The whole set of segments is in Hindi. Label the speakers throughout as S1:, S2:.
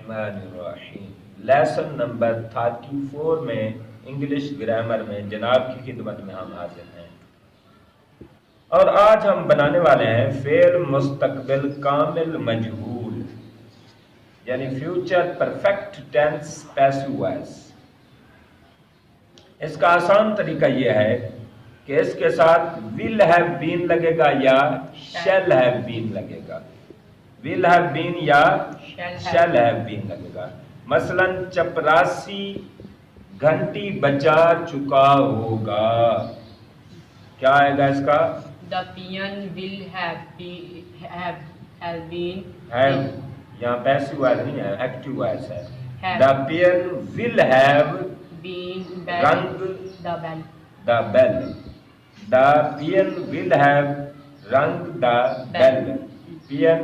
S1: बिस्मिल्लाहिर्रहमानिर्रहीम। लेसन नंबर 34 में इंग्लिश ग्रामर में जनाब की खिदमत में हम हाजिर हैं और आज हम बनाने वाले हैं फेल मुस्तकबिल कामिल मजहूल यानी future perfect tense passive voice. इसका आसान तरीका यह है कि इसके साथ विल हैव बीन लगेगा या शैल हैव बीन लगेगा। विल हैव बीन या शैल हैव बीन लगेगा। मसलन चपरासी घंटी बजा चुका होगा, क्या आएगा इसका?
S2: The peon will have been
S1: यहाँ पैसिव वॉइस नहीं है, एक्टिव वॉइस है। The peon will have
S2: been
S1: rung
S2: the bell.
S1: the bell. The peon will have rung the bell. peon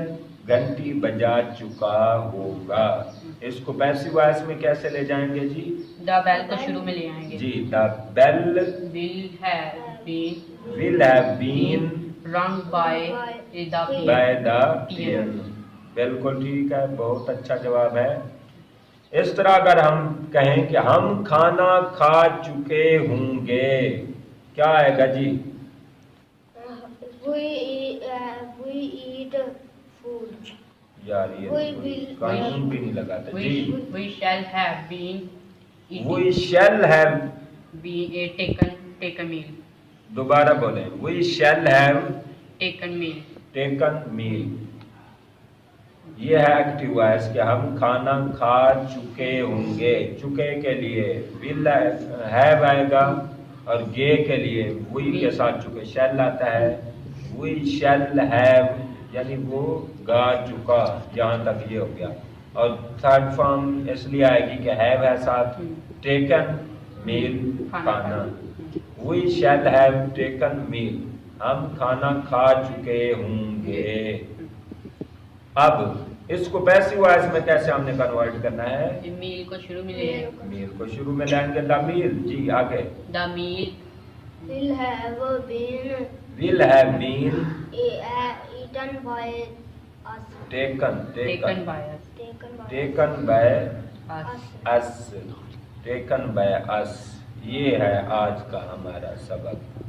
S1: घंटी बजा चुका होगा। इसको पैसिव वॉइस में कैसे ले जाएंगे जी?
S2: The bell को शुरू में ले आएंगे
S1: जी। The bell will have been
S2: rung by
S1: the peon। बिल्कुल ठीक है, बहुत अच्छा जवाब है। इस तरह अगर हम कहें कि हम खाना खा चुके होंगे, क्या आएगा जी?
S3: We eat food।
S1: यार ये कानून भी नहीं लगाता जी।
S2: We shall have been eating।
S1: We shall have
S2: taken meal।
S1: दोबारा बोलें, we shall have
S2: taken meal।
S1: taken meal। ये है एक्टिव वॉइस कि हम खाना खा चुके होंगे। चुके के लिए विल हैव आएगा और गे के लिए वी के साथ चुके शैल आता है। वी शैल हैव यानी वो गा चुका, जहाँ तक ये हो गया। और थर्ड फॉर्म इसलिए आएगी कि हैव है साथ, टेकन मील खाना। वी शैल हैव टेकन मील, हम खाना खा चुके होंगे। अब इसको पैसिव वॉइस में कैसे हमने कन्वर्ट करना है?
S2: मील को शुरू में ले आएंगे।
S1: मील को शुरू में लाएंगे। द मील जी, आगे।
S2: The meal
S3: will have been eaten by us।
S1: taken
S3: us।
S1: by us। ये है आज का हमारा सबक।